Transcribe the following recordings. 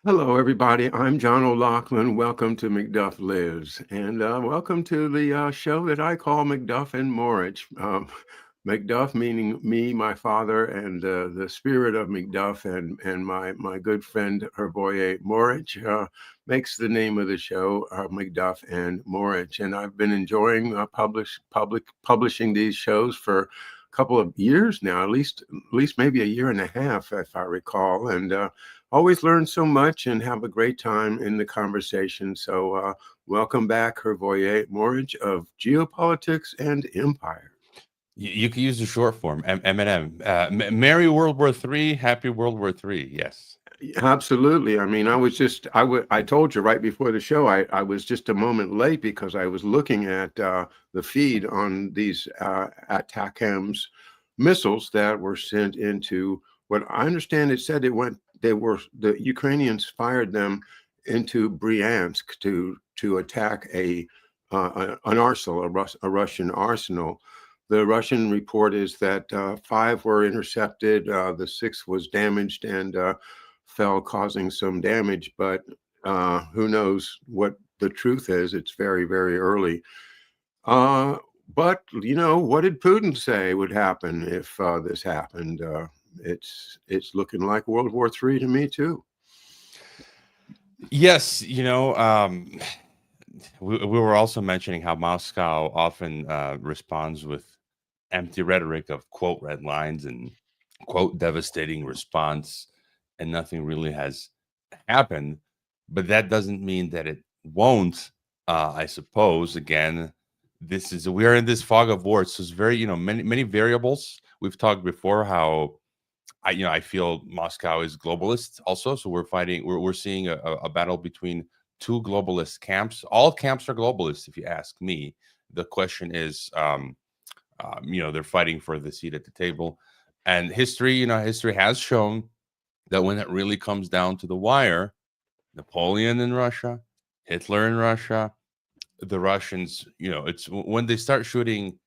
Hello, everybody. I'm John O'Loughlin. Welcome to McDuff Lives, and welcome to the show that I call McDuff and Morić. McDuff meaning me, my father, and the spirit of McDuff, and my good friend Hervoye Morić makes the name of the show McDuff and Morić. And I've been enjoying publishing these shows for a couple of years now, at least maybe a year and a half, if I recall, and always learn so much and have a great time in the conversation. So welcome back, Hervoye Morić of Geopolitics and Empire. You can use the short form, M&M. Merry World War III, Happy World War III. Yes. Absolutely. I mean, I told you right before the show, I was just a moment late because I was looking at the feed on these ATACMS missiles that were sent into what I understand it said the Ukrainians fired them into Bryansk to attack an arsenal, a Russian arsenal. The Russian report is that 5 were intercepted, the 6th was damaged and fell, causing some damage. But who knows what the truth is? It's very, very early. But what did Putin say would happen if this happened? It's looking like World War III to me too. Yes, we were also mentioning how Moscow often responds with empty rhetoric of quote red lines and quote devastating response, and nothing really has happened. But that doesn't mean that it won't. I suppose again, we are in this fog of war. So it's very many variables. We've talked before how I feel Moscow is globalist also. So we're seeing a battle between two globalist camps. All camps are globalist, if you ask me. The question is, they're fighting for the seat at the table. And history has shown that when it really comes down to the wire, Napoleon in Russia, Hitler in Russia, the Russians, it's when they start shooting,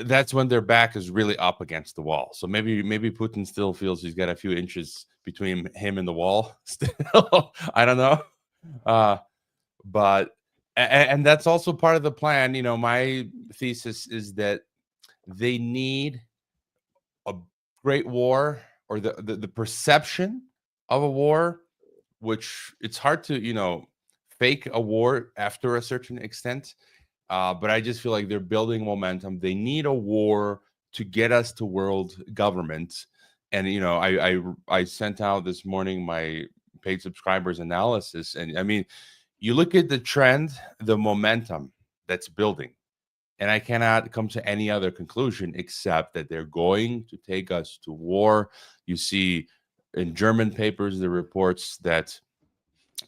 that's when their back is really up against the wall. So maybe Putin still feels he's got a few inches between him and the wall still. I don't know. But and that's also part of the plan. My thesis is that they need a great war, or the perception of a war, which it's hard to fake a war after a certain extent. But I just feel like they're building momentum. They need a war to get us to world government. And I sent out this morning my paid subscribers analysis, and I mean, you look at the trend, the momentum that's building, and I cannot come to any other conclusion except that they're going to take us to war. You see in German papers the reports that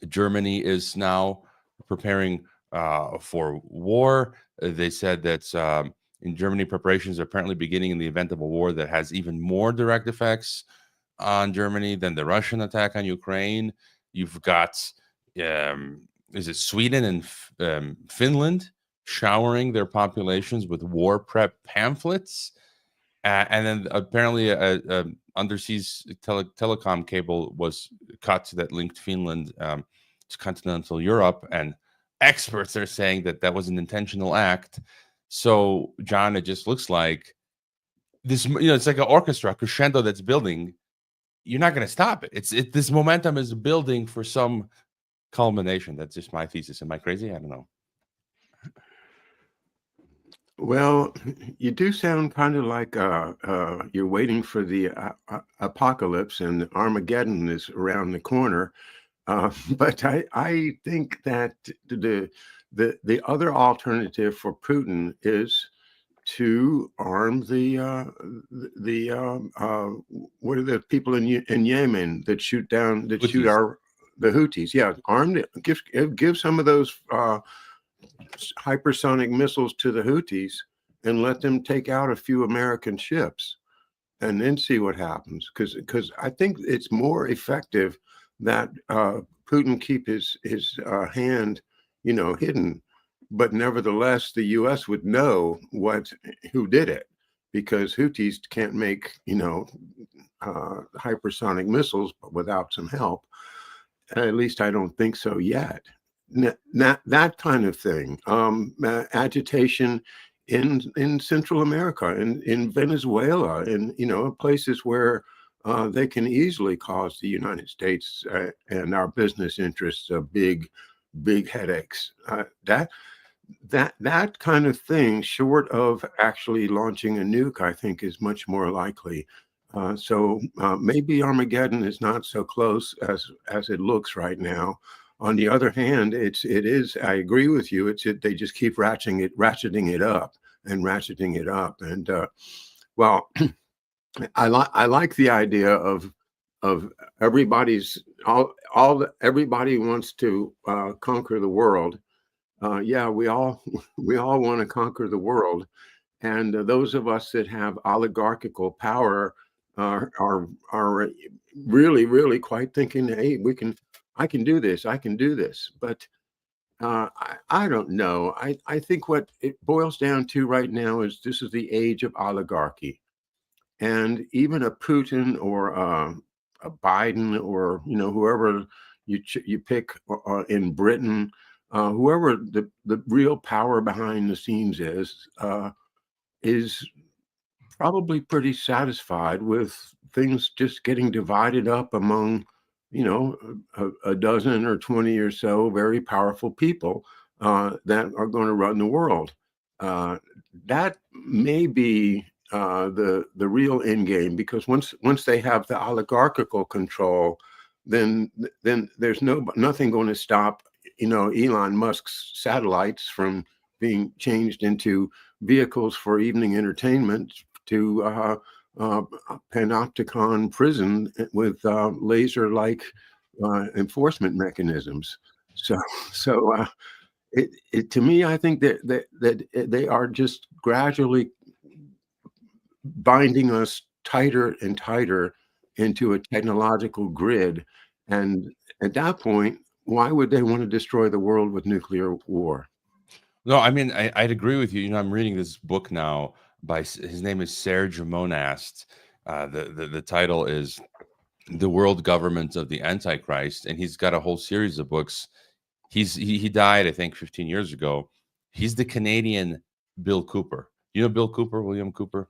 Germany is now preparing for war. They said that in Germany, preparations are apparently beginning in the event of a war that has even more direct effects on Germany than the Russian attack on Ukraine. You've got, is it Sweden and Finland showering their populations with war prep pamphlets? And then apparently a underseas telecom cable was cut that linked Finland to continental Europe, and experts are saying that was an intentional act. So, John, it just looks like this. It's like an orchestra crescendo that's building. You're not going to stop it. This momentum is building for some culmination. That's just my thesis. Am I crazy? I don't know. Well, you do sound kind of like you're waiting for the apocalypse, and Armageddon is around the corner. But I think that the other alternative for Putin is to arm what are the people in Yemen that shoot Houthis. the Houthis? Yeah, give some of those hypersonic missiles to the Houthis and let them take out a few American ships, and then see what happens. Because I think it's more effective that Putin keep his hand, hidden, but nevertheless the U.S. would know who did it, because Houthis can't make, hypersonic missiles without some help. At least I don't think so yet. That kind of thing. Agitation in Central America, in Venezuela, in places where they can easily cause the United States and our business interests big headaches. That kind of thing, short of actually launching a nuke, I think is much more likely. So maybe Armageddon is not so close as it looks right now. On the other hand, it is. I agree with you. They just keep ratcheting it up and ratcheting it up. And well, I like the idea of everybody wants to conquer the world. Yeah, we all want to conquer the world, and those of us that have oligarchical power are really quite thinking, hey, I can do this, but I don't know. I think what it boils down to right now is this is the age of oligarchy, and even a Putin or a Biden or whoever you pick in Britain, whoever the real power behind the scenes is probably pretty satisfied with things just getting divided up among a dozen or 20 or so very powerful people that are going to run the world. That may be the real end game, because once they have the oligarchical control, then there's nothing going to stop Elon Musk's satellites from being changed into vehicles for evening entertainment, to panopticon prison with laser-like enforcement mechanisms. So to me, I think that they are just gradually binding us tighter and tighter into a technological grid. And at that point, why would they want to destroy the world with nuclear war? No, I mean, I'd agree with you. I'm reading this book now by his name is Serge Monast. The title is The World Government of the Antichrist, and he's got a whole series of books. He died, I think, 15 years ago. He's the Canadian Bill Cooper. You know Bill Cooper, William Cooper?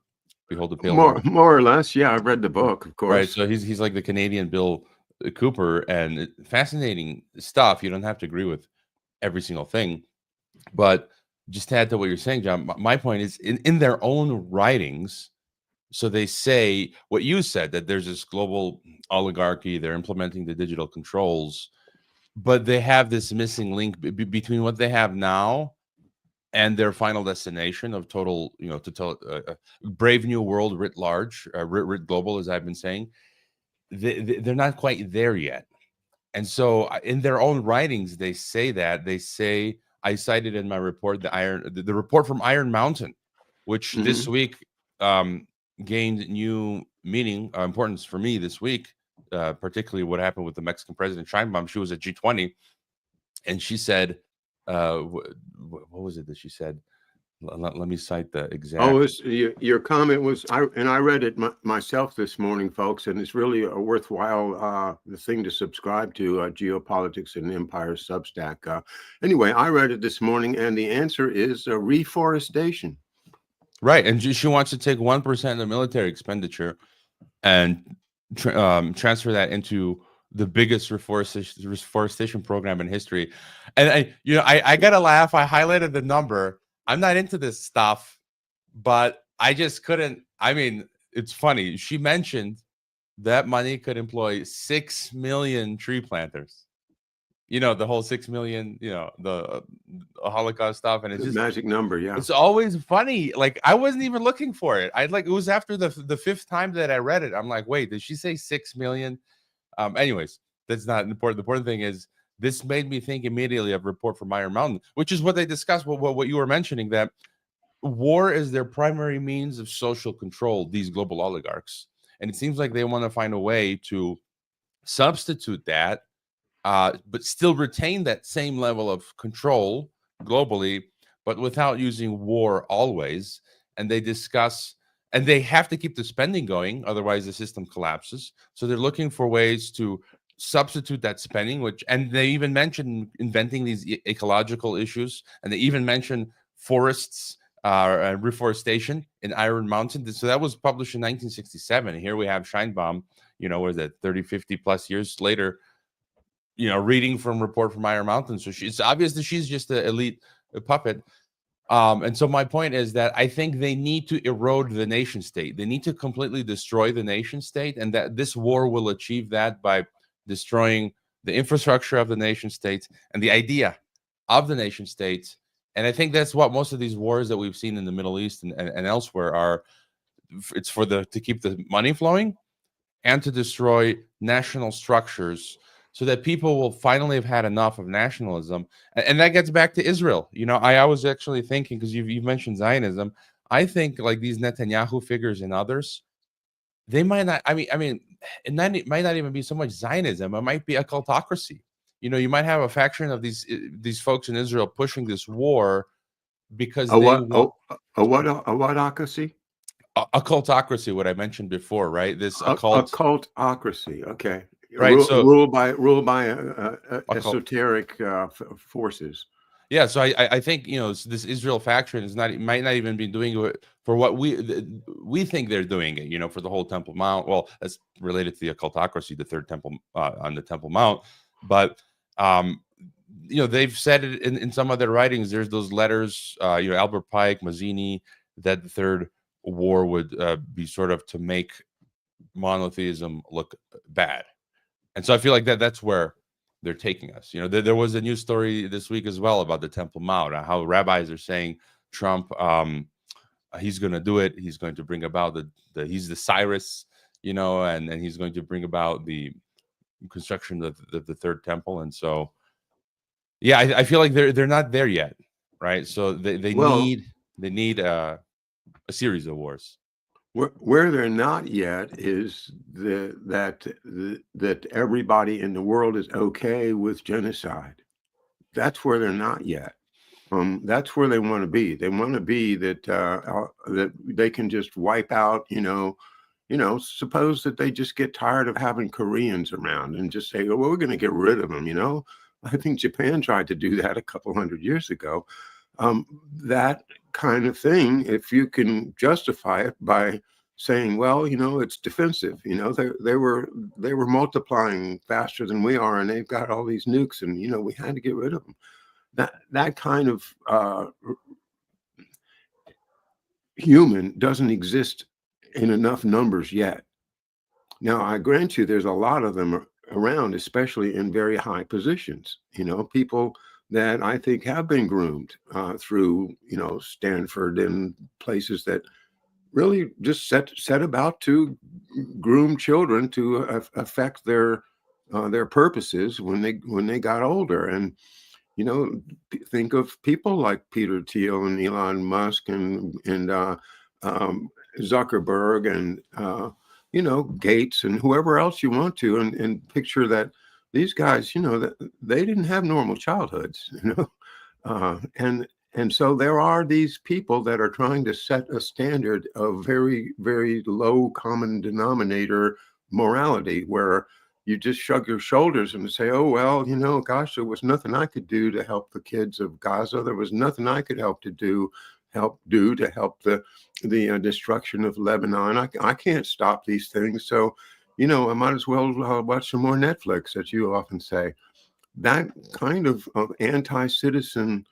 Behold the Pale Horse. More or less, yeah. I've read the book, of course. Right, so he's like the Canadian Bill Cooper, and fascinating stuff. You don't have to agree with every single thing, but just to add to what you're saying, John, my point is in their own writings. So they say what you said, that there's this global oligarchy, they're implementing the digital controls, but they have this missing link between what they have now and their final destination of total, brave new world writ large, writ global, as I've been saying. They're not quite there yet. And so in their own writings, they say I cited in my report the report from Iron Mountain, which this week gained new meaning, importance for me this week, particularly what happened with the Mexican president Sheinbaum. She was at G20, and she said, what was it that she said? Let me cite the exact. Oh, your comment was, I read it myself this morning, folks, and it's really a worthwhile thing to subscribe to, Geopolitics and Empire Substack. Anyway, I read it this morning, and the answer is reforestation. Right, and she wants to take 1% of the military expenditure and transfer that into the biggest reforestation program in history. And I gotta laugh. I highlighted the number. I'm not into this stuff, but I just couldn't. I mean, it's funny. She mentioned that money could employ 6 million tree planters. The whole 6 million, the Holocaust stuff, and it's just magic number. Yeah, it's always funny. Like, I wasn't even looking for it. It was after the fifth time that I read it. I'm like, wait, did she say 6 million? Anyways, that's not important. The important thing is, this made me think immediately of Report from Iron Mountain, which is what they discussed. What you were mentioning, that war is their primary means of social control, these global oligarchs. And it seems like they want to find a way to substitute that, but still retain that same level of control globally, but without using war always. And they discuss and they have to keep the spending going, otherwise the system collapses. So they're looking for ways to substitute that spending, and they even mentioned inventing these ecological issues, and they even mentioned forests, reforestation in Iron Mountain. So that was published in 1967. And here we have Scheinbaum, what is that, 30, 50 plus years later, reading from Report from Iron Mountain. So it's obvious that she's just an elite puppet. And so my point is that I think they need to erode the nation state. They need to completely destroy the nation state, and that this war will achieve that by destroying the infrastructure of the nation states and the idea of the nation states. And I think that's what most of these wars that we've seen in the Middle East and elsewhere are. It's to keep the money flowing and to destroy national structures, so that people will finally have had enough of nationalism. And that gets back to Israel. I was actually thinking, because you've mentioned Zionism, I think like these Netanyahu figures and others, they might not, it might not even be so much Zionism. It might be a cultocracy. You might have a faction of these folks in Israel pushing this war because they want a whatocracy? A cultocracy, what I mentioned before, right? This A occult cultocracy, okay. Right, Ruled by esoteric forces. Yeah, so I think this Israel faction might not even be doing it for what we think they're doing it, for the whole Temple Mount. Well, that's related to the occultocracy, the third temple on the Temple Mount, but they've said it in some of their writings. There's those letters, Albert Pike, Mazzini, that the third war would be sort of to make monotheism look bad. And so I feel like that's where they're taking us. There was a news story this week as well about the Temple Mount, how rabbis are saying Trump, he's going to do it. He's going to bring about he's the Cyrus, and he's going to bring about the construction of the third temple. And so, yeah, I feel like they're not there yet, right? So they need a series of wars. Where they're not yet is that everybody in the world is okay with genocide. That's where they're not yet. That's where they want to be. They want to be that that they can just wipe out. Suppose that they just get tired of having Koreans around and just say, "Oh, well, we're going to get rid of them." I think Japan tried to do that a couple hundred years ago. That kind of thing, if you can justify it by saying, well, it's defensive. They were multiplying faster than we are, and they've got all these nukes, and we had to get rid of them. That kind of human doesn't exist in enough numbers yet. Now, I grant you, there's a lot of them around, especially in very high positions. People that I think have been groomed through, Stanford and places that really just set about to groom children to affect their purposes when they got older. And think of people like Peter Thiel and Elon Musk and Zuckerberg and Gates and whoever else you want to, and picture that these guys, that they didn't have normal childhoods, and so there are these people that are trying to set a standard of very, very low common denominator morality, where you just shrug your shoulders and say, oh, well, gosh, there was nothing I could do to help the kids of Gaza. There was nothing I could help do to help the destruction of Lebanon. I can't stop these things. So, I might as well watch some more Netflix, as you often say. That kind of anti-citizen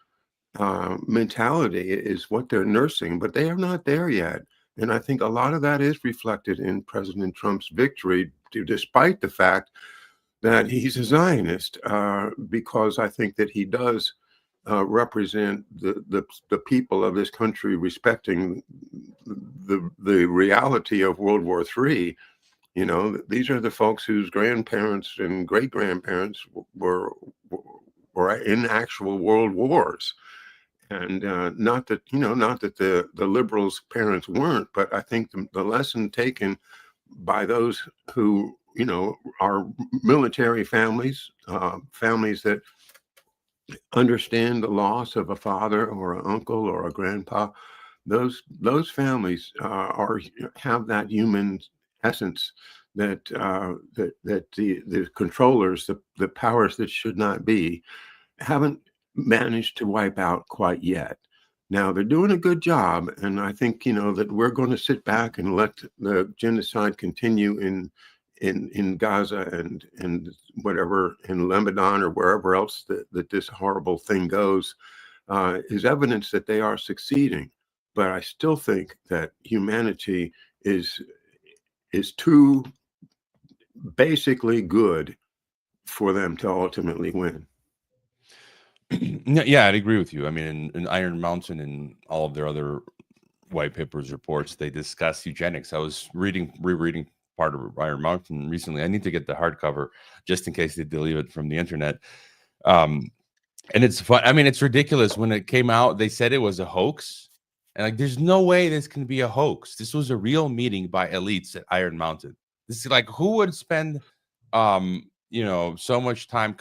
mentality is what they're nursing, but they are not there yet. And I think a lot of that is reflected in President Trump's victory, despite the fact that he's a Zionist, because I think that he does represent the people of this country respecting the reality of World War III. These are the folks whose grandparents and great grandparents were in actual world wars. And not that the liberals' parents weren't, but I think the lesson taken by those who are military families, families that understand the loss of a father or an uncle or a grandpa, those families have that human essence that the controllers, the powers that should not be, haven't managed to wipe out quite yet. Now they're doing a good job, and I think that we're going to sit back and let the genocide continue in Gaza and whatever, in Lebanon or wherever else that this horrible thing goes, is evidence that they are succeeding. But I still think that humanity is too basically good for them to ultimately win. Yeah, I'd agree with you. I mean, in Iron Mountain and all of their other white papers reports, they discuss eugenics. I was rereading part of Iron Mountain recently. I need to get the hardcover just in case they delete it from the internet. And it's fun. I mean, it's ridiculous. When it came out, they said it was a hoax. And like, there's no way this can be a hoax. This was a real meeting by elites at Iron Mountain. This is like, who would spend so much time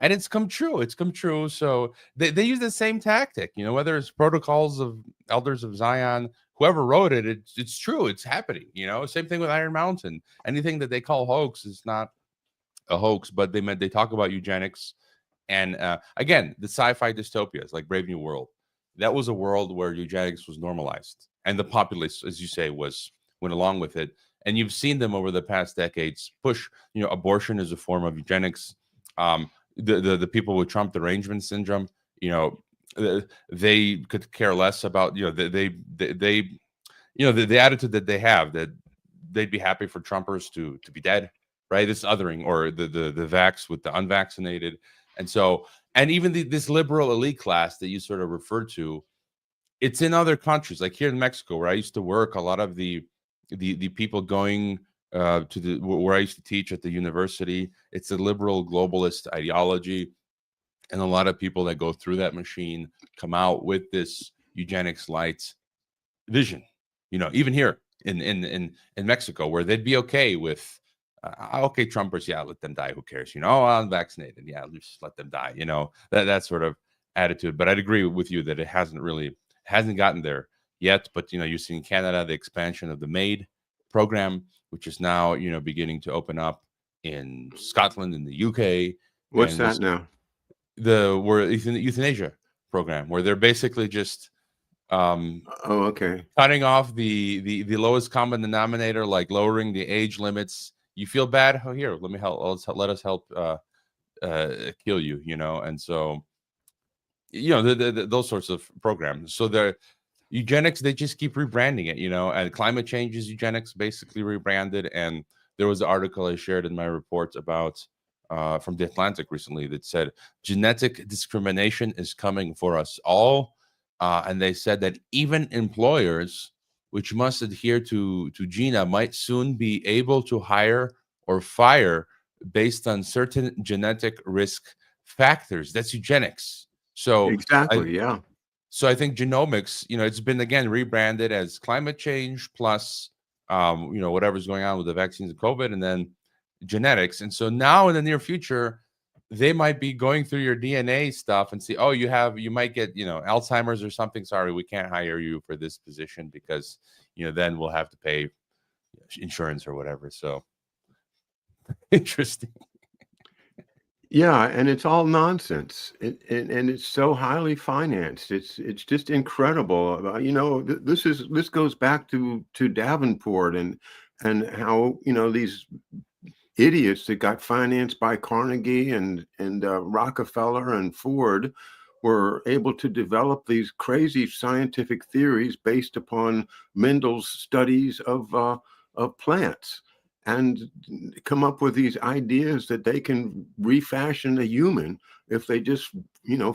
and it's come true. It's come true. So they use the same tactic, whether it's Protocols of Elders of Zion, whoever wrote it, it's true. It's happening, same thing with Iron Mountain. Anything that they call hoax is not a hoax, but they talk about eugenics. And again, the sci-fi dystopias like Brave New World, that was a world where eugenics was normalized, and the populace, as you say, went along with it. And you've seen them over the past decades push, abortion as a form of eugenics. The people with Trump derangement syndrome, they could care less about, the attitude that they have, that they'd be happy for Trumpers to be dead, right? This othering, or the vax with the unvaccinated. And so, and even this liberal elite class that you sort of referred to, it's in other countries, like here in Mexico, where I used to work. A lot of the people going to where I used to teach at the university, it's a liberal globalist ideology, and a lot of people that go through that machine come out with this eugenics light vision. Even here in Mexico, where they'd be okay with. Okay, Trumpers, yeah, let them die. Who cares? Unvaccinated, yeah, just let them die. That sort of attitude. But I'd agree with you that it hasn't gotten there yet. But you're seeing Canada, the expansion of the MAID program, which is now beginning to open up in Scotland, in the UK. What's that now? Euthanasia program, where they're basically just okay, cutting off the lowest common denominator, like lowering the age limits. You feel bad? Oh, here, let me help. Let us help kill you. And so those sorts of programs. So the eugenics, they just keep rebranding it. And climate change is eugenics, basically rebranded. And there was an article I shared in my report about from The Atlantic recently that said genetic discrimination is coming for us all. And they said that even employers which must adhere to GINA might soon be able to hire or fire based on certain genetic risk factors. That's eugenics. So exactly, yeah. So I think genomics, it's been again rebranded as climate change plus, whatever's going on with the vaccines and COVID, and then genetics. And so now in the near future, they might be going through your DNA stuff and see, oh, you might get, Alzheimer's or something. Sorry, we can't hire you for this position because, then we'll have to pay insurance or whatever. So interesting. Yeah, and it's all nonsense, and it's so highly financed. It's just incredible. This goes back to Davenport and how these idiots that got financed by Carnegie and Rockefeller and Ford were able to develop these crazy scientific theories based upon Mendel's studies of plants, and come up with these ideas that they can refashion a human if they just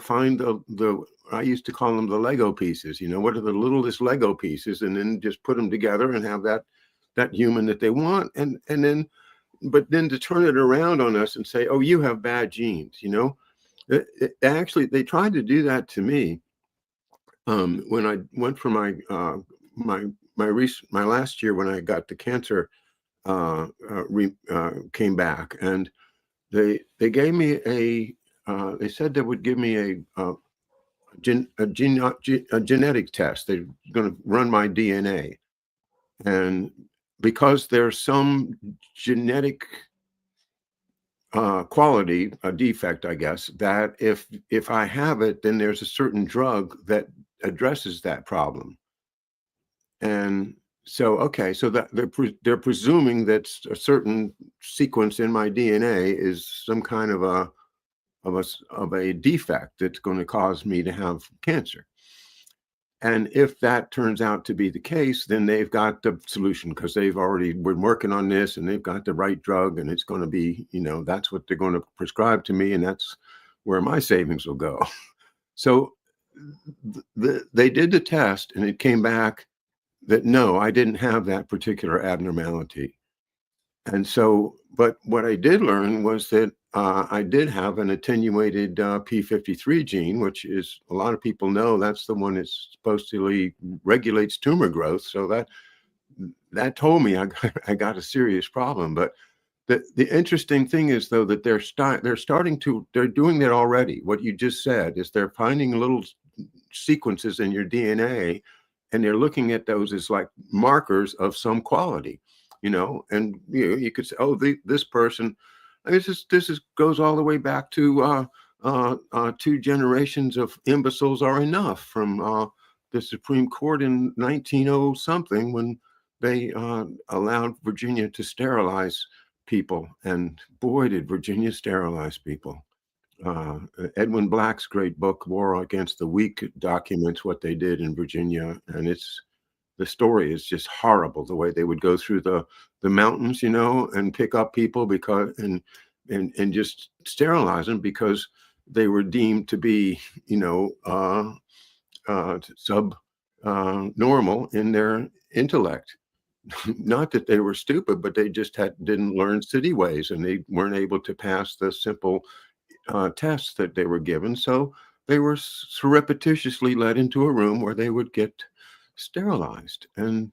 find the I used to call them the Lego pieces. What are the littlest Lego pieces, and then just put them together and have that human that they want, and then. But then to turn it around on us and say, "Oh, you have bad genes," actually they tried to do that to me when I went for my last year when I got the cancer came back, and they gave me they said they would give me a genetic test. They're going to run my DNA, and because there's some genetic quality, a defect, I guess, that if I have it, then there's a certain drug that addresses that problem. And so, okay, so that they're presuming that a certain sequence in my DNA is some kind of a defect that's going to cause me to have cancer. And if that turns out to be the case, then they've got the solution because they've already been working on this and they've got the right drug, and it's going to be, that's what they're going to prescribe to me, and that's where my savings will go. So they did the test, and it came back that no, I didn't have that particular abnormality. And so, but what I did learn was that I did have an attenuated p53 gene, which is, a lot of people know, that's the one that supposedly regulates tumor growth. So that told me I got a serious problem. But the interesting thing is, though, that they're doing that already. What you just said is they're finding little sequences in your DNA, and they're looking at those as like markers of some quality, and you could say, oh, this person, this goes all the way back to 2 generations of imbeciles are enough from the Supreme Court in 1900 something, when they allowed Virginia to sterilize people, and boy, did Virginia sterilize people. Edwin Black's great book, War Against the Weak, documents what they did in Virginia, and the story is just horrible. The way they would go through the mountains, and pick up people because and just sterilize them because they were deemed to be, sub normal in their intellect. Not that they were stupid, but they just didn't learn city ways, and they weren't able to pass the simple tests that they were given. So they were surreptitiously led into a room where they would get sterilized. And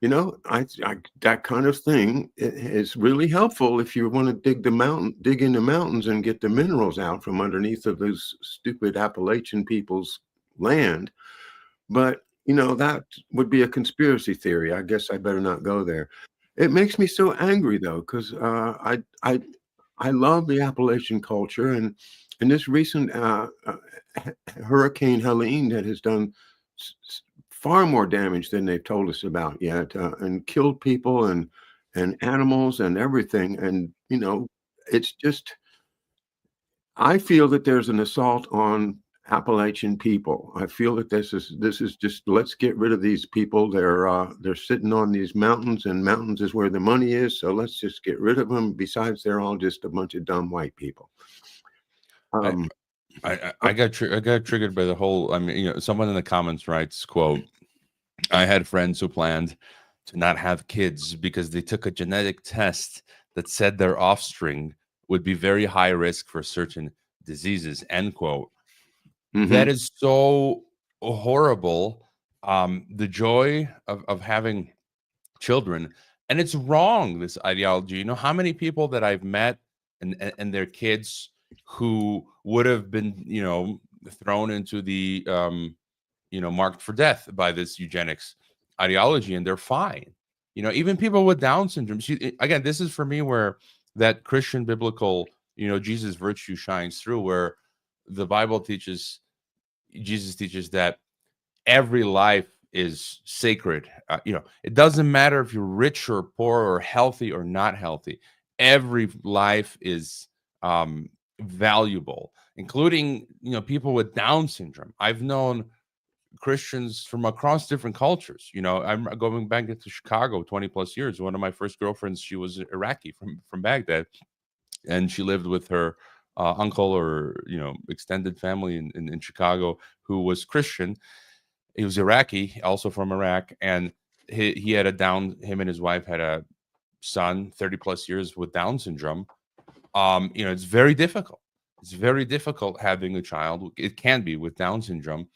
that kind of thing is really helpful if you want to dig in the mountains and get the minerals out from underneath of those stupid Appalachian people's land. But that would be a conspiracy theory. I guess I better not go there. It makes me so angry, though, because I love the Appalachian culture, and this recent Hurricane Helene that has done far more damage than they've told us about yet, and killed people and animals and everything. And it's just, I feel that there's an assault on Appalachian people. I feel that this is just, let's get rid of these people. They're sitting on these mountains, and mountains is where the money is. So let's just get rid of them. Besides, they're all just a bunch of dumb white people. I got triggered by the whole. I mean, someone in the comments writes, "quote I had friends who planned to not have kids because they took a genetic test that said their offspring would be very high risk for certain diseases." End quote. Mm-hmm. That is so horrible. The joy of having children, and it's wrong, this ideology. How many people that I've met and their kids who would have been thrown into the marked for death by this eugenics ideology, and they're fine. Even people with Down syndrome. See, again, this is for me where that Christian biblical Jesus virtue shines through, where the Bible teaches, Jesus teaches that every life is sacred. It doesn't matter if you're rich or poor or healthy or not healthy. Every life is valuable, including people with Down syndrome. I've known Christians from across different cultures. I'm going back into Chicago 20 plus years. One of my first girlfriends, she was Iraqi from Baghdad, and she lived with her uncle or extended family in Chicago who was Christian. He was Iraqi, also from Iraq, and he had him and his wife had a son, 30 plus years, with Down syndrome. It's very difficult. It's very difficult having a child. It can be with Down syndrome,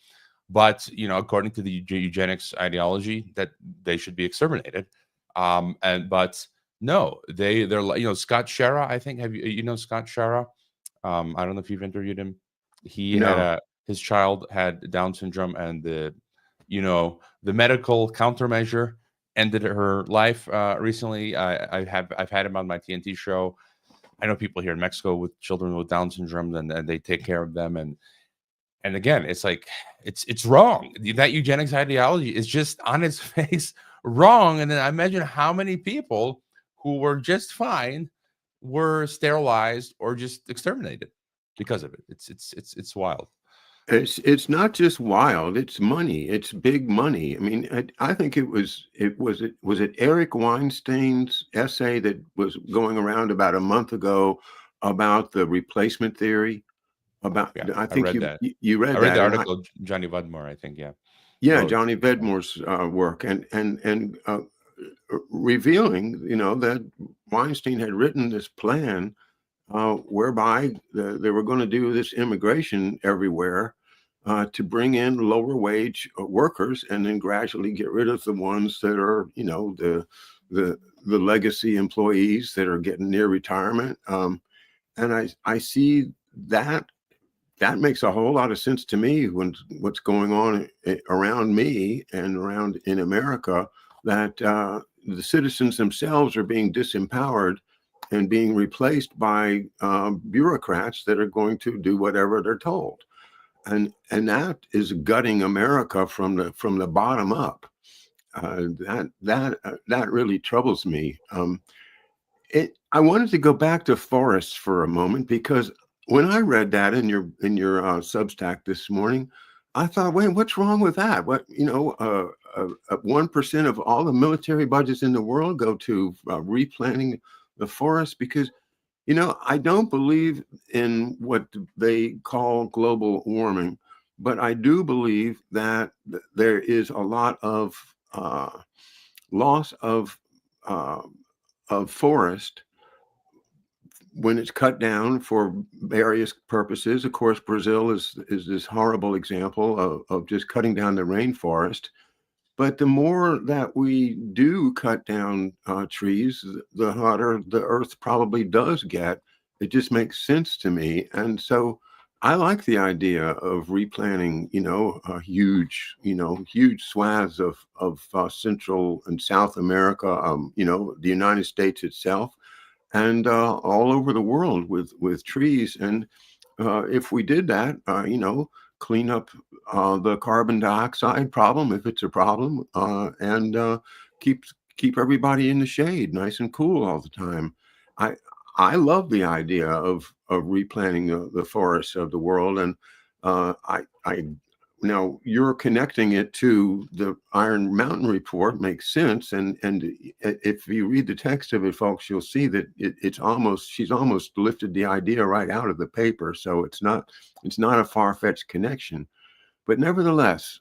but according to the eugenics ideology, that they should be exterminated. But no, they're like, Scott Shara. I think, have you Scott Shara? I don't know if you've interviewed him. He No. had his child had Down syndrome, and the medical countermeasure ended her life recently. I've had him on my TNT show. I know people here in Mexico with children with Down syndrome, and they take care of them. And again, it's like it's wrong. That eugenics ideology is just on its face wrong. And then I imagine how many people who were just fine were sterilized or just exterminated because of it. It's wild. It's not just wild, it's money. It's big money. I mean, I think was it Eric Weinstein's essay that was going around about a month ago about the replacement theory? About Yeah, I I think read that. you I read read that, the and article Johnny Vedmore, I think, yeah, yeah, wrote. Johnny Vedmore's work, and revealing, that Weinstein had written this plan whereby they were going to do this immigration everywhere to bring in lower wage workers, and then gradually get rid of the ones that are, the the legacy employees that are getting near retirement. And I see that makes a whole lot of sense to me when what's going on around me and around in America, that the citizens themselves are being disempowered and being replaced by bureaucrats that are going to do whatever they're told, and that is gutting America from the bottom up. That really troubles me. I wanted to go back to forests for a moment, because when I read that in your Substack this morning, I thought, wait, what's wrong with that? 1% of all the military budgets in the world go to replanting the forest, because I don't believe in what they call global warming, but I do believe that there is a lot of loss uh, of forest when it's cut down for various purposes. Of course, Brazil is this horrible example of just cutting down the rainforest. But the more that we do cut down trees, the hotter the earth probably does get. It just makes sense to me. And so I like the idea of replanting, huge swaths of Central and South America, the United States itself, and all over the world with trees. And if we did that, clean up the carbon dioxide problem, if it's a problem, and keep everybody in the shade, nice and cool all the time. I I love the idea of replanting the forests of the world, and I now you're connecting it to the Iron Mountain report. Makes sense, and if you read the text of it, folks, you'll see that she's almost lifted the idea right out of the paper. So it's not a far-fetched connection, but nevertheless,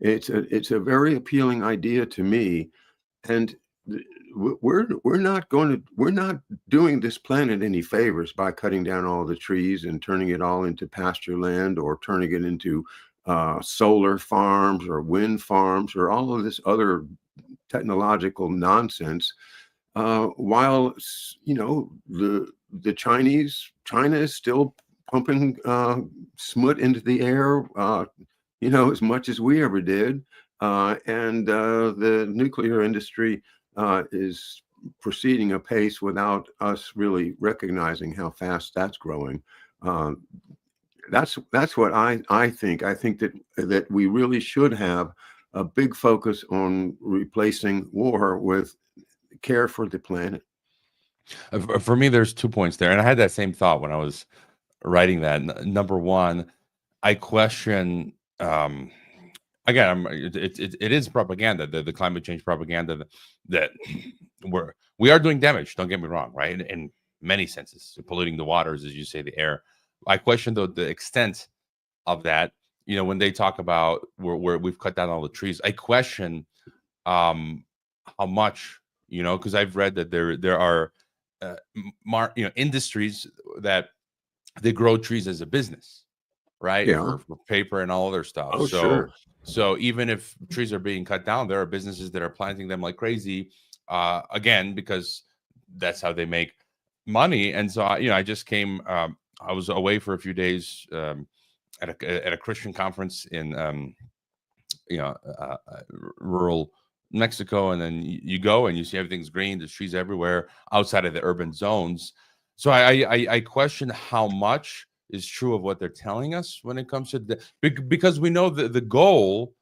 it's a very appealing idea to me. And we're not doing this planet any favors by cutting down all the trees and turning it all into pasture land, or turning it into solar farms or wind farms or all of this other technological nonsense. While the China is still pumping smut into the air, as much as we ever did, and the nuclear industry is proceeding apace without us really recognizing how fast that's growing. Uh, that's what I think. I think that we really should have a big focus on replacing war with care for the planet. For me, there's 2 points there, and I had that same thought when I was writing that. Number one, I question. Again, it is propaganda, the climate change propaganda that we are doing damage. Don't get me wrong, right? In many senses, polluting the waters, as you say, the air. I question though the extent of that. When they talk about where we've cut down all the trees, I question how much. Because I've read that there are industries that they grow trees as a business, right? Yeah. For paper and all other stuff. Oh, So sure. so even if trees are being cut down, there are businesses that are planting them like crazy, again, because that's how they make money. And so I just came. I was away for a few days at a Christian conference in rural Mexico, and then you go and you see everything's green, there's trees everywhere outside of the urban zones. So I question how much is true of what they're telling us when it comes to because we know that the goal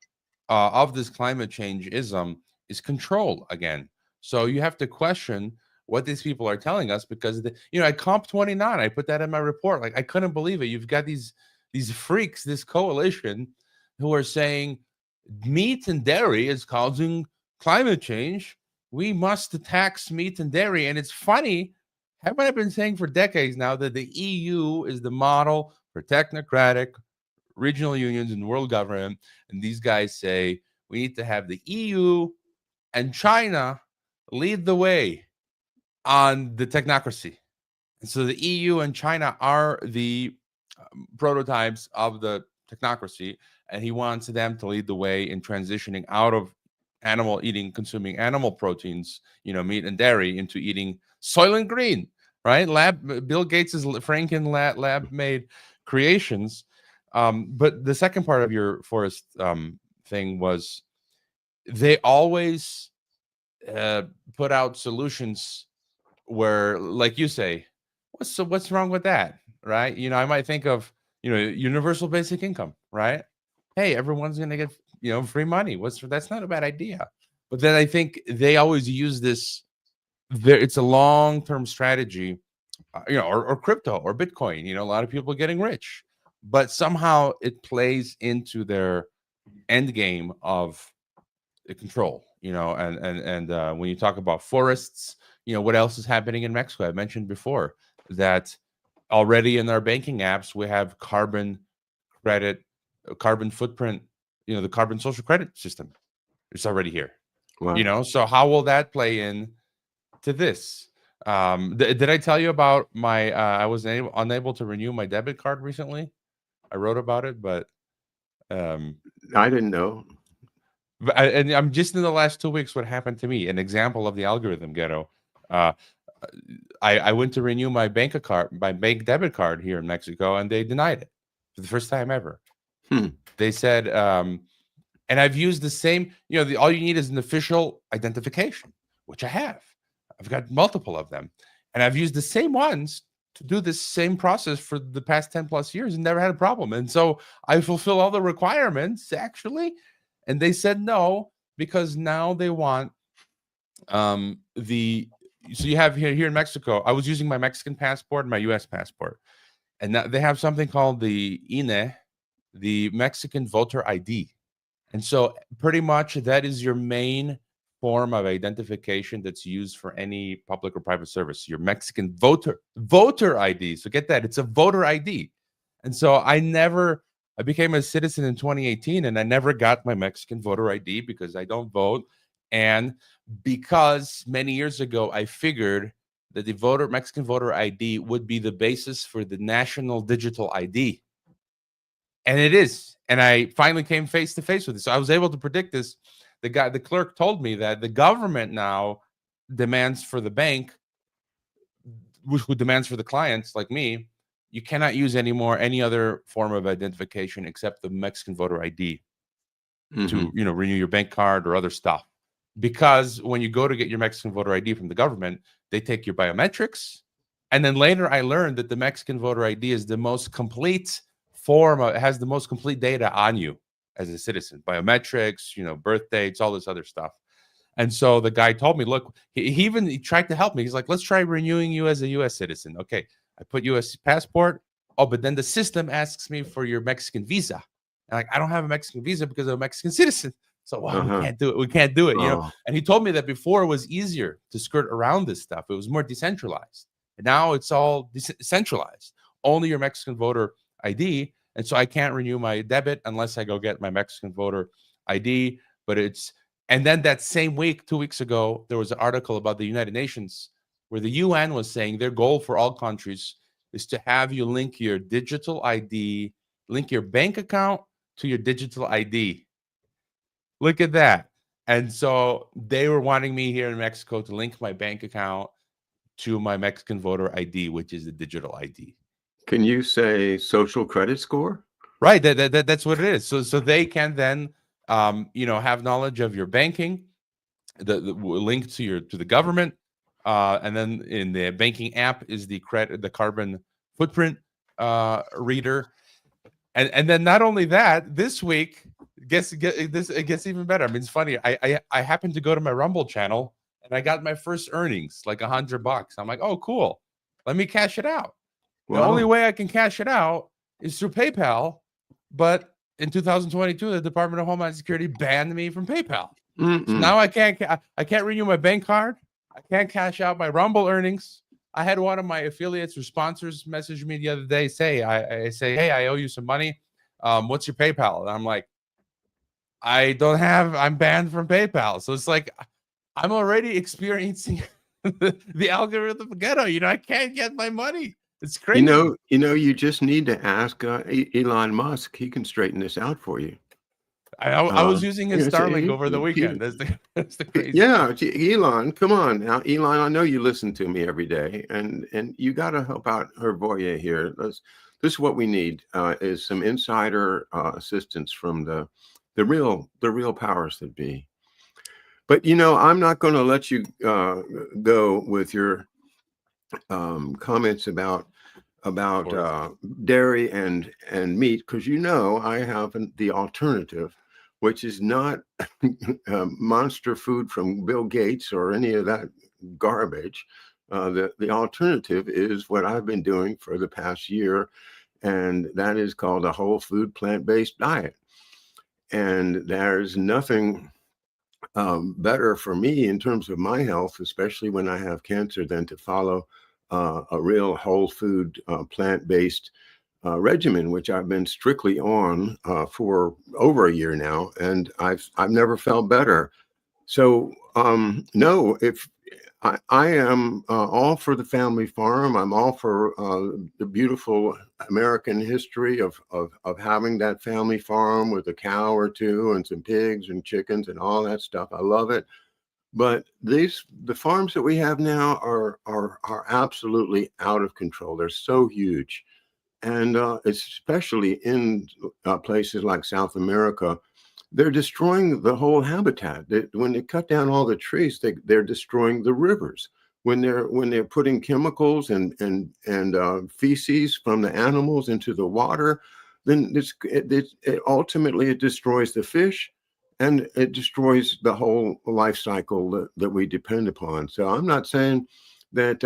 of this climate change-ism is control again. So you have to question what these people are telling us, because at COP29, I put that in my report. Like, I couldn't believe it. You've got these freaks, this coalition, who are saying meat and dairy is causing climate change. We must tax meat and dairy. And it's funny, haven't I been saying for decades now that the EU is the model for technocratic regional unions and world government? And these guys say we need to have the EU and China lead the way on the technocracy. And so the EU and China are the prototypes of the technocracy, and he wants them to lead the way in transitioning out of consuming animal proteins, meat and dairy, into eating Soylent Green, right? Bill Gates's Franken lab-made creations. But the second part of your forest thing was they always put out solutions where, like you say, what's wrong with that, right? I might think of universal basic income, right? Hey, everyone's gonna get free money. That's not a bad idea. But then I think they always use this. It's a long-term strategy, or crypto or Bitcoin. A lot of people getting rich, but somehow it plays into their end game of the control. And when you talk about forests, what else is happening in Mexico? I mentioned before that already in our banking apps we have carbon credit, carbon footprint, the carbon social credit system. It's already here. Wow. So how will that play in to this? Did I tell you about my I was unable to renew my debit card recently? I wrote about it, but I didn't know. And I'm just in the last 2 weeks, what happened to me, an example of the algorithm ghetto. I went to renew my bank debit card here in Mexico, and they denied it for the first time ever. They said, and I've used the same, all you need is an official identification, which I have. I've got multiple of them, and I've used the same ones to do this same process for the past 10 plus years and never had a problem. And so I fulfill all the requirements, actually. And they said no, because now they want so you have here in Mexico, I was using my Mexican passport and my US passport, and now they have something called the INE, the Mexican voter ID. And so pretty much that is your main form of identification that's used for any public or private service, your Mexican voter ID. So get that, it's a voter ID. And so I became a citizen in 2018, and I never got my Mexican voter ID because I don't vote. And because many years ago, I figured that the Mexican voter ID would be the basis for the national digital ID. And it is. And I finally came face to face with it. So I was able to predict this. The clerk told me that the government now demands for the bank, who demands for the clients like me, you cannot use anymore any other form of identification except the Mexican voter ID to renew your bank card or other stuff. Because when you go to get your Mexican voter ID from the government, they take your biometrics. And then later I learned that the Mexican voter ID is the most complete form it has the most complete data on you as a citizen, biometrics, birth dates, all this other stuff. And so the guy told me, look, he tried to help me. He's like, let's try renewing you as a US citizen. Okay. I put US passport. Oh, but then the system asks me for your Mexican visa. And I don't have a Mexican visa because I'm a Mexican citizen. So we can't do it. We can't do it. And he told me that before it was easier to skirt around this stuff. It was more decentralized. And now it's all centralized. Only your Mexican voter ID. And so I can't renew my debit unless I go get my Mexican voter ID. And then that same week, 2 weeks ago, there was an article about the United Nations where the UN was saying their goal for all countries is to have you link your digital ID, link your bank account to your digital ID. Look at that. And so they were wanting me here in Mexico to link my bank account to my Mexican voter ID, which is the digital ID. Can you say social credit score? Right. That's what it is. So they can then, have knowledge of your banking, the link to the government, and then in the banking app is the carbon footprint reader, and then not only that, this week, it gets even better. I mean, it's funny. I happened to go to my Rumble channel and I got my first earnings, like $100. I'm like, oh, cool. Let me cash it out. The only Wow. way I can cash it out is through PayPal, but in 2022, the Department of Homeland Security banned me from PayPal. So Mm-mm. now I can't renew my bank card. I can't cash out my Rumble earnings. I had one of my affiliates or sponsors message me the other day, I say, hey, I owe you some money. What's your PayPal? And I'm like, I'm banned from PayPal. So it's like I'm already experiencing the algorithm ghetto. I can't get my money. It's crazy. You just need to ask Elon Musk. He can straighten this out for you. I was using his Starlink See, over the weekend. That's the crazy yeah, part. Elon, come on now, Elon. I know you listen to me every day, and you got to help out Hervoya here. This is what we need is some insider assistance from the real powers that be. But I'm not going to let you go with your comments about Of course. dairy and meat, because I have the alternative, which is not monster food from Bill Gates or any of that garbage. The alternative is what I've been doing for the past year, and that is called a whole food plant-based diet. And there's nothing better for me in terms of my health, especially when I have cancer, than to follow a real whole food plant-based regimen, which I've been strictly on for over a year now, and I've never felt better. So no, if I am all for the family farm. I'm all for the beautiful American history of having that family farm with a cow or two and some pigs and chickens and all that stuff. I love it. But the farms that we have now are absolutely out of control. They're so huge, and especially in places like South America, they're destroying the whole habitat. When they cut down all the trees, they're destroying the rivers. When they're putting chemicals and feces from the animals into the water, then ultimately it destroys the fish, and it destroys the whole life cycle that we depend upon. So I'm not saying that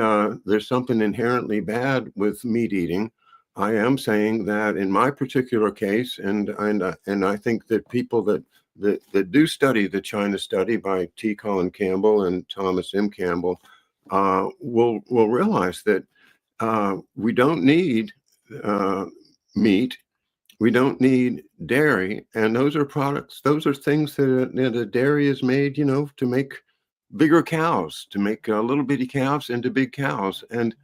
there's something inherently bad with meat eating. I am saying that in my particular case, and I think that people that do study the China study by T. Colin Campbell and Thomas M. Campbell will realize that we don't need meat, we don't need dairy, and those are products. Those are things that the dairy is made, to make bigger cows, to make little bitty calves into big cows, and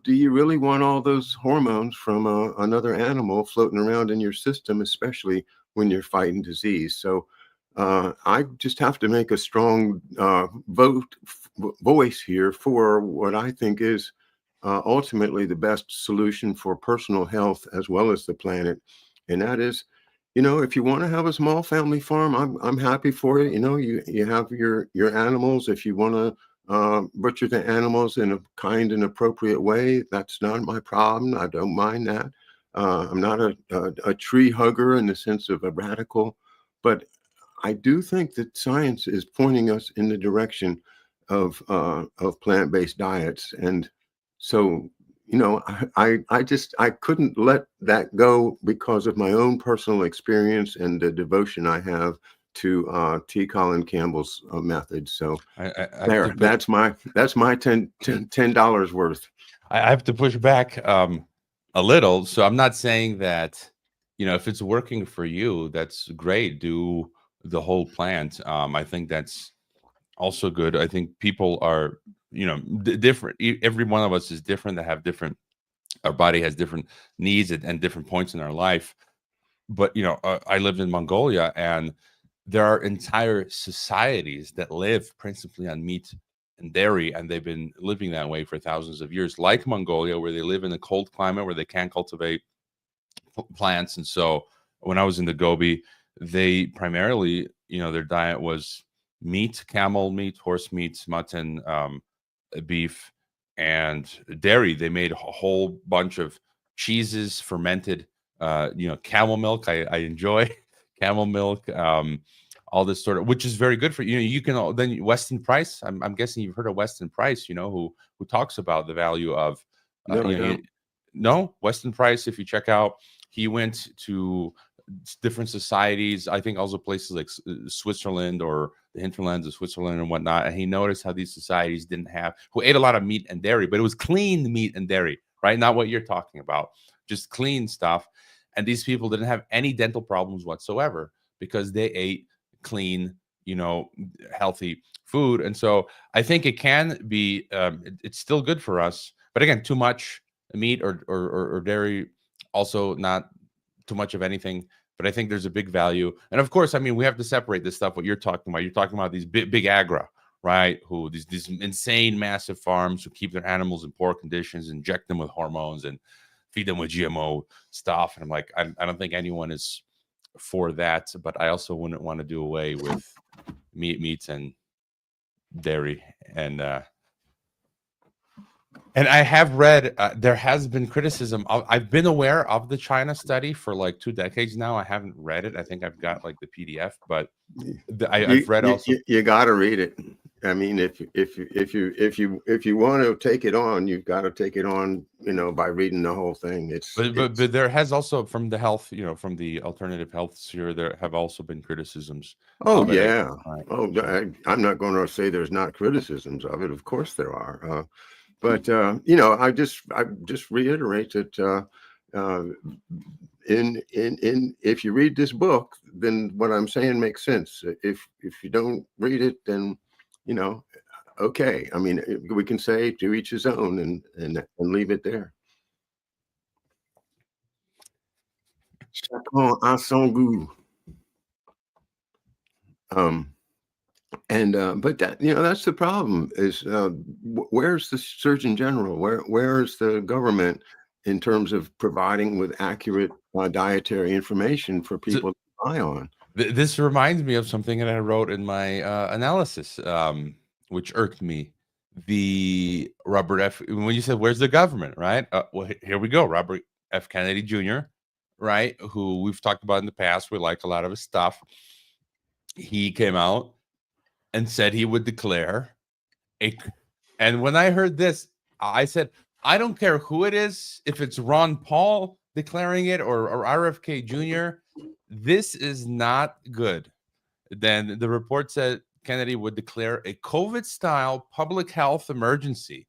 do you really want all those hormones from another animal floating around in your system, especially when you're fighting disease? So I just have to make a strong voice here for what I think is ultimately the best solution for personal health as well as the planet. And that is, if you want to have a small family farm, I'm happy for it. You have your animals. If you want to butcher the animals in a kind and appropriate way, that's not my problem. I don't mind that. I'm not a tree hugger in the sense of a radical, but I do think that science is pointing us in the direction of plant-based diets, and so I couldn't let that go because of my own personal experience and the devotion I have to T. Colin Campbell's method. So I have to there, push. that's my $10 worth. I have to push back a little. So I'm not saying that, if it's working for you, that's great. Do the whole plant. I think that's also good. I think people are, different. Every one of us is different. They have different. Our body has different needs and different points in our life. But I lived in Mongolia, and there are entire societies that live principally on meat and dairy, and they've been living that way for thousands of years, like Mongolia, where they live in a cold climate where they can't cultivate plants. And so when I was in the Gobi, they primarily, their diet was meat, camel meat, horse meat, mutton, beef, and dairy. They made a whole bunch of cheeses, fermented, camel milk. I enjoy camel milk, all this sort of, which is very good for you. You can then Weston Price. I'm guessing you've heard of Weston Price. Who talks about the value of, No, I don't. no, Weston Price. If you check out, he went to different societies. I think also places like Switzerland or the hinterlands of Switzerland and whatnot. And he noticed how these societies who ate a lot of meat and dairy, but it was clean meat and dairy, right? Not what you're talking about, just clean stuff. And these people didn't have any dental problems whatsoever because they ate clean, healthy food. And so I think it can be, it's still good for us. But again, too much meat or dairy, also not too much of anything. But I think there's a big value. And of course, I mean, we have to separate this stuff, what you're talking about. You're talking about these big agra, right? Who these insane, massive farms who keep their animals in poor conditions, inject them with hormones and feed them with GMO stuff. And I'm like, I don't think anyone is for that. But I also wouldn't want to do away with meats and dairy. And I have read, there has been criticism. I've been aware of the China study for like 2 decades now. I haven't read it. I think I've got like the PDF, but I've read also. You got to read it. I mean, if you want to take it on, you've got to take it on, by reading the whole thing. But there has also from the health, from the alternative health sphere, there have also been criticisms. Oh yeah. I'm not going to say there's not criticisms of it. Of course there are. But I just reiterate that if you read this book, then what I'm saying makes sense. If you don't read it, then okay. I mean, we can say to each his own and leave it there. Chacun a son goût. But that that's the problem is where's the Surgeon General? Where's the government in terms of providing with accurate dietary information for people to rely on? This reminds me of something that I wrote in my analysis, which irked me. The Robert F. When you said, "Where's the government?" Right? Well, here we go. Robert F. Kennedy Jr., right? Who we've talked about in the past. We like a lot of his stuff. He came out and said he would declare and when I heard this, I said, I don't care who it is, if it's Ron Paul declaring it or RFK Jr., this is not good. Then the report said Kennedy would declare a COVID-style public health emergency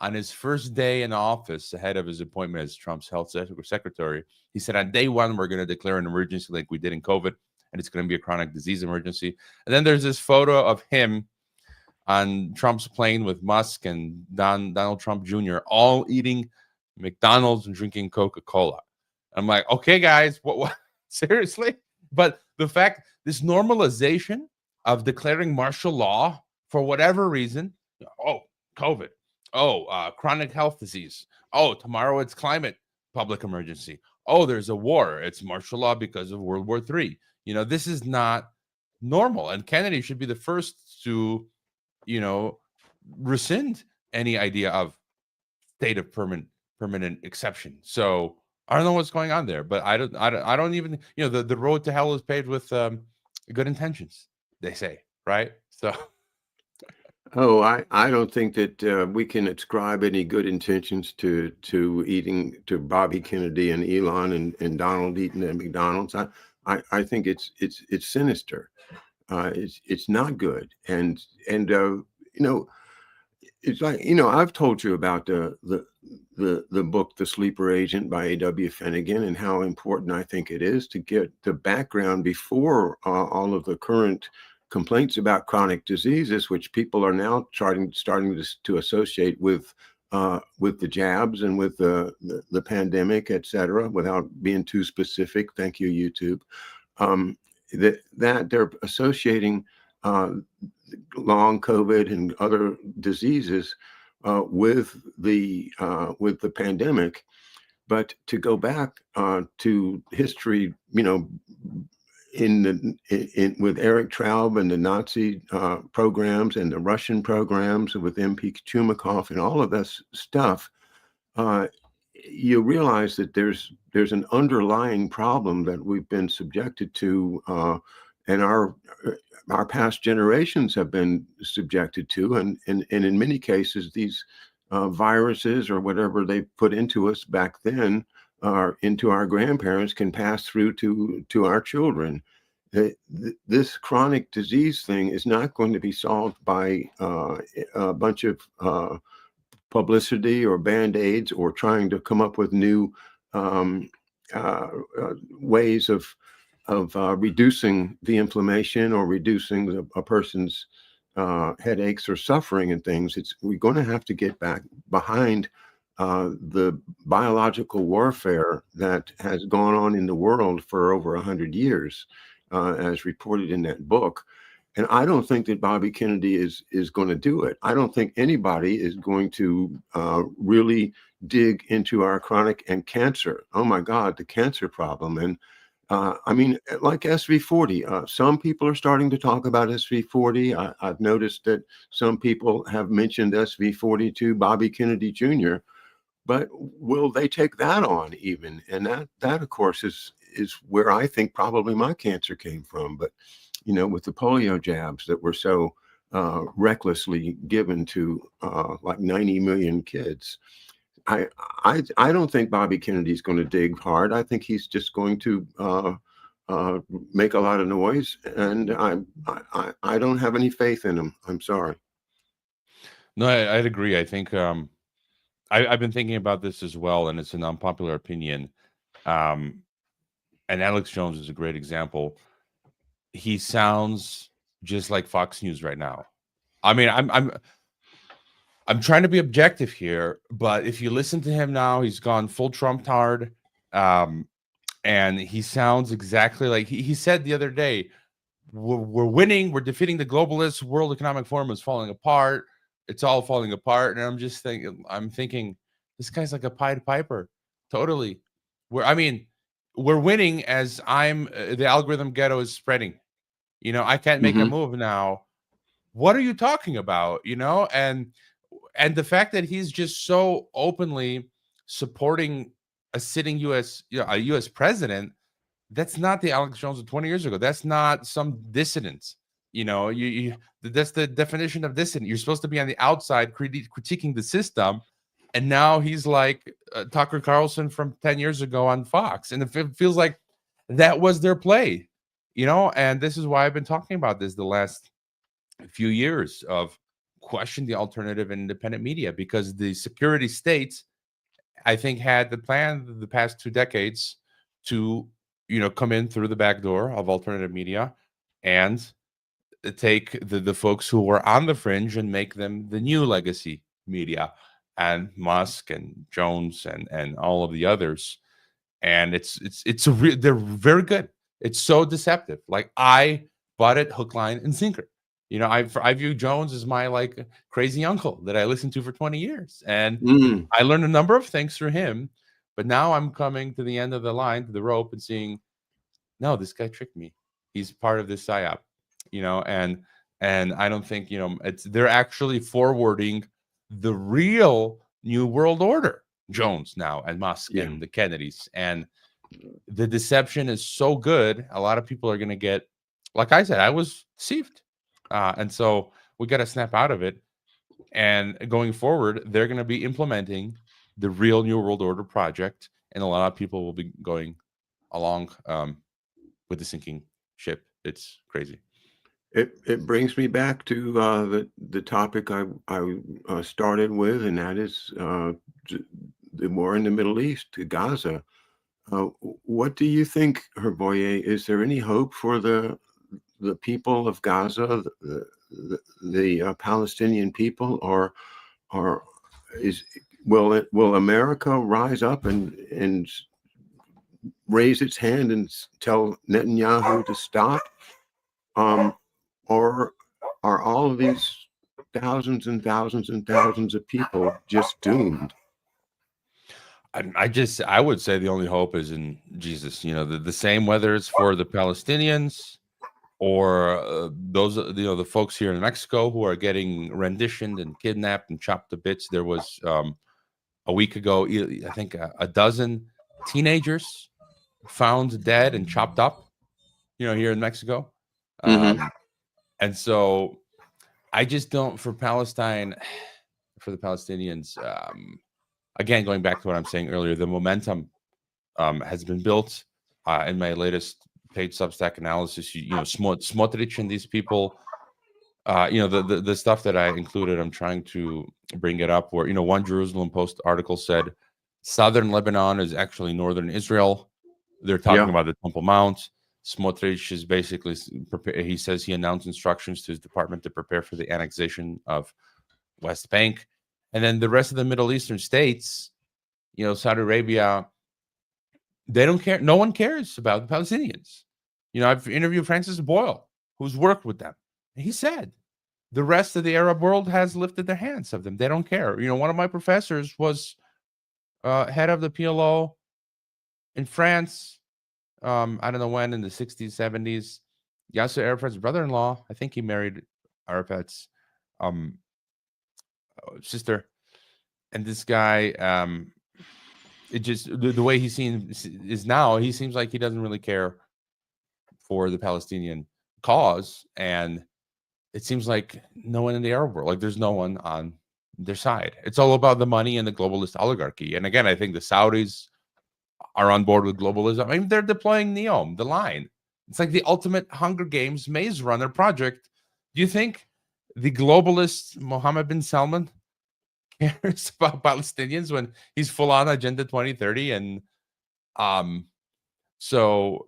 on his first day in office ahead of his appointment as Trump's health secretary. He said, on day one, we're going to declare an emergency like we did in COVID, and it's going to be a chronic disease emergency. And then there's this photo of him on Trump's plane with Musk and Donald Trump Jr. all eating McDonald's and drinking Coca-Cola. I'm like, okay, guys, what? Seriously? But the fact, this normalization of declaring martial law for whatever reason, COVID, chronic health disease, tomorrow it's climate public emergency, there's a war, it's martial law because of World War III. This is not normal. And Kennedy should be the first to, rescind any idea of state of permanent exception. So I don't know what's going on there, but I don't even, the road to hell is paved with good intentions, they say, right? So. I don't think that we can ascribe any good intentions to Bobby Kennedy and Elon and Donald eating at McDonald's. I think it's sinister. It's not good. And it's like, I've told you about the book, The Sleeper Agent by A.W. Finnegan, and how important I think it is to get the background before all of the current complaints about chronic diseases, which people are now starting to associate with the jabs and with the pandemic, et cetera, without being too specific. Thank you, YouTube. That they're associating long COVID and other diseases with the pandemic, But to go back to history, with Eric Traub and the Nazi programs and the Russian programs with MP Chumakov and all of this stuff, uh, you realize that there's an underlying problem that we've been subjected to, and our past generations have been subjected to, and in many cases these viruses or whatever they put into us back then, into our grandparents, can pass through to our children. This chronic disease thing is not going to be solved by a bunch of publicity or band-aids or trying to come up with new um, ways of reducing the inflammation or reducing a person's headaches or suffering and things. We're going to have to get back behind the biological warfare that has gone on in the world for over 100 years, as reported in that book. And I don't think that Bobby Kennedy is going to do it. I don't think anybody is going to really dig into our chronic and cancer. Oh my God, the cancer problem. And I mean, like SV40, some people are starting to talk about SV40. I've noticed that some people have mentioned SV40 to Bobby Kennedy Jr., but will they take that on even? And that of course is where I think probably my cancer came from. But with the polio jabs that were so recklessly given to like 90 million kids, I don't think Bobby Kennedy's going to dig hard. I think he's just going to make a lot of noise, and I don't have any faith in him. I'm sorry. No, I'd agree. I think I've been thinking about this as well, and it's an unpopular opinion. And Alex Jones is a great example. He sounds just like Fox News right now. I mean, I'm trying to be objective here, but if you listen to him now, he's gone full Trump hard, and he sounds exactly like he said the other day. We're winning. We're defeating the globalists. World Economic Forum is falling apart. It's all falling apart. And I'm thinking, this guy's like a Pied Piper. Totally. We're winning as the algorithm ghetto is spreading. I can't make a move now. What are you talking about? And the fact that he's just so openly supporting a sitting a U.S. president, that's not the Alex Jones of 20 years ago. That's not some dissidence. That's the definition of dissident. You're supposed to be on the outside critiquing the system. And now he's like Tucker Carlson from 10 years ago on Fox. And it feels like that was their play, and this is why I've been talking about this the last few years of question the alternative and independent media, because the security states, I think, had the plan the past 2 decades to come in through the back door of alternative media and take the folks who were on the fringe and make them the new legacy media, and Musk and Jones and all of the others. And they're very good. It's so deceptive. Like, I bought it hook, line, and sinker. I view Jones as my like crazy uncle that I listened to for 20 years, and I learned a number of things through him. But now I'm coming to the end of the line, to the rope, and seeing, no, this guy tricked me. He's part of this psyop, and I don't think they're actually forwarding the real new world order. Jones now and Musk and the Kennedys, and the deception is so good. A lot of people are going to get, like I said, I was deceived. And so we got to snap out of it. And going forward, they're going to be implementing the real New World Order project. And a lot of people will be going along with the sinking ship. It's crazy. It brings me back to the topic I started with, and that is the war in the Middle East, to Gaza. What do you think, Herboye? Is there any hope for the people of Gaza, the Palestinian people, or will America rise up and raise its hand and tell Netanyahu to stop, or are all of these thousands and thousands and thousands of people just doomed? I would say the only hope is in Jesus. The same, whether it's for the Palestinians or those, the folks here in Mexico who are getting renditioned and kidnapped and chopped to bits. There was a week ago, I think a dozen teenagers found dead and chopped up, here in Mexico. Mm-hmm. And so I just don't, for Palestine, for the Palestinians, again, going back to what I'm saying earlier, the momentum has been built in my latest paid Substack analysis. Smotrich and these people, the stuff that I included, I'm trying to bring it up where, one Jerusalem Post article said southern Lebanon is actually northern Israel. They're talking about the Temple Mount. Smotrich is basically, he says he announced instructions to his department to prepare for the annexation of West Bank. And then the rest of the Middle Eastern states, Saudi Arabia, they don't care. No one cares about the Palestinians. I've interviewed Francis Boyle, who's worked with them. And he said the rest of the Arab world has lifted their hands of them. They don't care. One of my professors was head of the PLO in France. I don't know when, in the 60s, 70s. Yasser Arafat's brother-in-law, I think he married Arafat's sister. And this guy, it just, the way he seems is now, he seems like he doesn't really care for the Palestinian cause. And it seems like no one in the Arab world, like there's no one on their side. It's all about the money and the globalist oligarchy. And again, I think the Saudis are on board with globalism. I mean, they're deploying NEOM, the line. It's like the ultimate Hunger Games Maze Runner project. Do you think the globalist Mohammed bin Salman cares about Palestinians when he's full on Agenda 2030? And so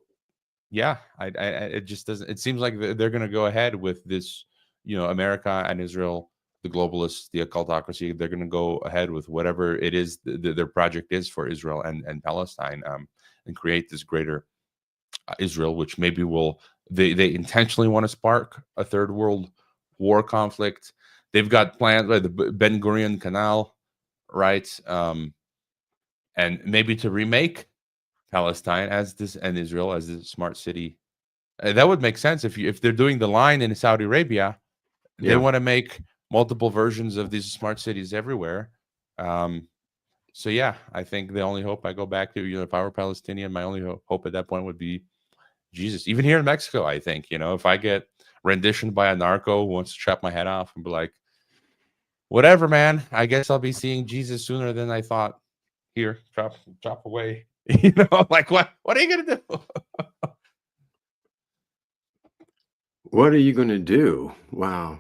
yeah, it just doesn't. It seems like they're going to go ahead with this. America and Israel, the globalists, the occultocracy, they're going to go ahead with whatever it is their project is for Israel and Palestine, and create this greater Israel, which maybe they intentionally want to spark a third world war conflict. They've got plans like the Ben Gurion Canal, right? And maybe to remake Palestine and Israel as this smart city. That would make sense if they're doing the line in Saudi Arabia. They want to make multiple versions of these smart cities everywhere. So yeah, I think the only hope I go back to, if I were Palestinian, my only hope at that point would be Jesus. Even here in Mexico, I think, if I get renditioned by a narco who wants to chop my head off and be like, whatever, man, I guess I'll be seeing Jesus sooner than I thought. Here, chop away. Like what are you gonna do? What are you going to do? Wow.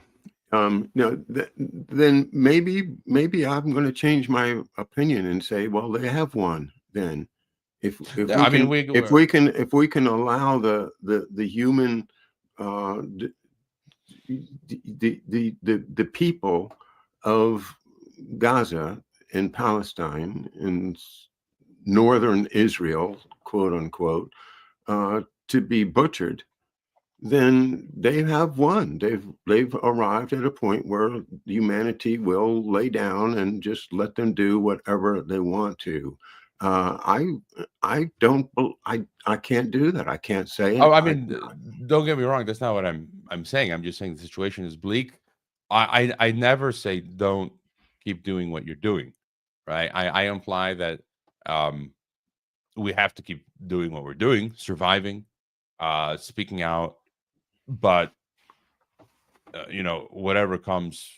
Then maybe I'm going to change my opinion and say, well, they have one. Then, if we can allow the human, the people of Gaza and Palestine and northern Israel, quote unquote, to be butchered, then they have won. They've arrived at a point where humanity will lay down and just let them do whatever they want to. I can't do that. I can't say it. Oh, I mean, don't get me wrong. That's not what I'm saying. I'm just saying the situation is bleak. I never say don't keep doing what you're doing, right? I imply that we have to keep doing what we're doing, surviving, speaking out. But whatever comes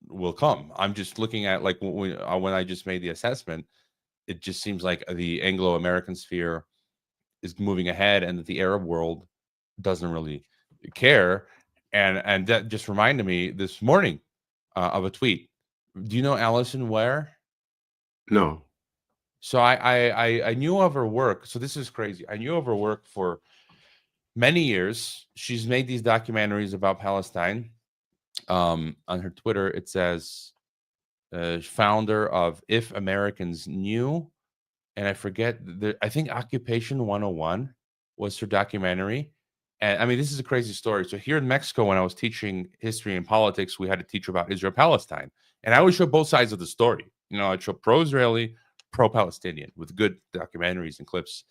will come. I'm just looking at, like, when I just made the assessment, it just seems like the Anglo-American sphere is moving ahead and that the Arab world doesn't really care. And that just reminded me this morning of a tweet. Do you know Alison Ware? No. So I knew of her work. So this is crazy. I knew of her work for many years. She's made these documentaries about Palestine. On her Twitter, it says founder of If Americans Knew, and I forget, I think Occupation 101 was her documentary. And I mean, this is a crazy story. So here in Mexico, when I was teaching history and politics, we had to teach about Israel-Palestine. And I would show both sides of the story. I'd show pro-Israeli, pro-Palestinian with good documentaries and clips.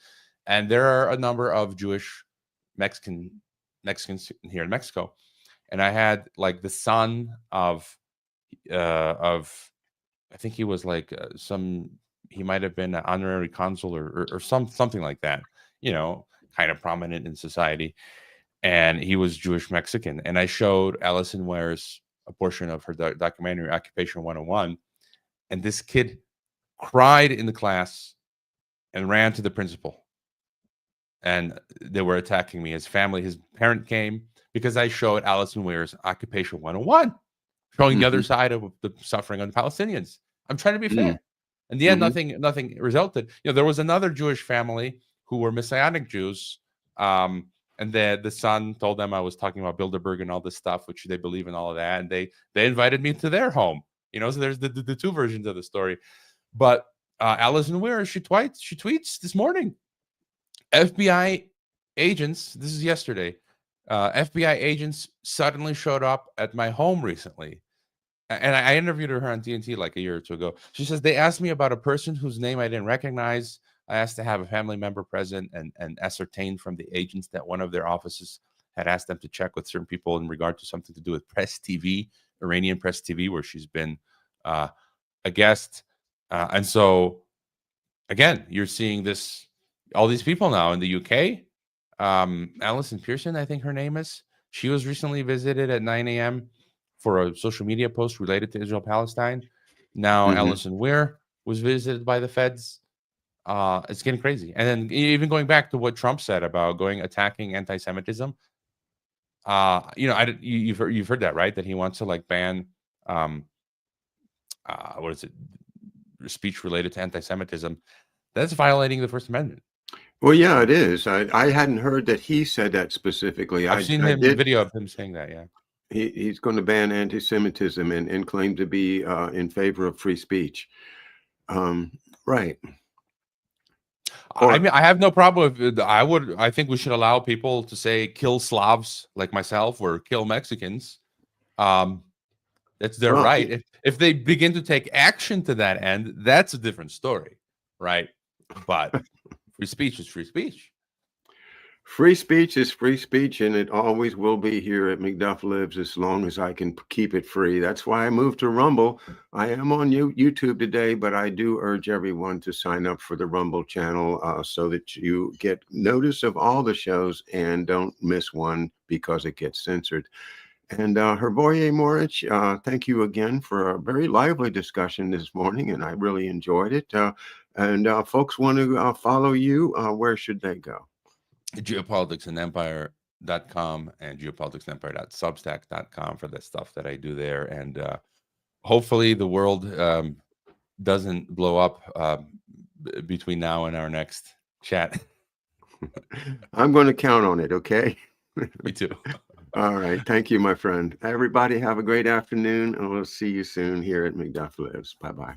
And there are a number of Jewish Mexicans here in Mexico. And I had like the son of I think he was like he might have been an honorary consul or something like that, kind of prominent in society. And he was Jewish Mexican. And I showed Allison Ware's a portion of her documentary, Occupation 101. And this kid cried in the class and ran to the principal. And they were attacking me. His parent came because I showed Allison Ware's Occupation 101, showing the other side of the suffering of the Palestinians. I'm trying to be fair. In the end, nothing resulted. There was another Jewish family who were Messianic Jews, and the son told them I was talking about Bilderberg and all this stuff, which they believe in all of that, and they invited me to their home. So there's the two versions of the story. But Allison Weir, she tweets this morning. FBI agents, this is yesterday, FBI agents suddenly showed up at my home recently. And I interviewed her on TNT like a year or two ago. She says, they asked me about a person whose name I didn't recognize. I asked to have a family member present and ascertained from the agents that one of their offices had asked them to check with certain people in regard to something to do with Press TV, Iranian Press TV, where she's been a guest. And so, again, you're seeing all these people now in the UK. Alison Pearson, I think her name is. She was recently visited at 9 a.m. for a social media post related to Israel-Palestine. Now Allison Weir was visited by the feds. It's getting crazy. And then even going back to what Trump said about attacking anti-Semitism. You've heard that, right? That he wants to like ban what is it? Speech related to anti-Semitism. That's violating the First Amendment. Well, yeah, it is. I hadn't heard that he said that specifically. I've seen video of him saying that. Yeah, he's going to ban anti-Semitism and claim to be in favor of free speech. Right. I mean, I have no problem with. I think we should allow people to say "kill Slavs" like myself or "kill Mexicans." That's their right. If they begin to take action to that end, that's a different story, right? But free speech is free speech. Free speech is free speech, and it always will be here at McDuff Lives as long as I can keep it free. That's why I moved to Rumble. I am on YouTube today, but I do urge everyone to sign up for the Rumble channel so that you get notice of all the shows and don't miss one because it gets censored. And Hervoye Morić, thank you again for a very lively discussion this morning, and I really enjoyed it. And folks want to follow you, where should they go? Geopoliticsandempire.com and geopoliticsandempire.substack.com for the stuff that I do there. And hopefully the world doesn't blow up between now and our next chat. I'm going to count on it, okay? Me too. All right. Thank you, my friend. Everybody have a great afternoon, and we'll see you soon here at McDuff Lives. Bye-bye.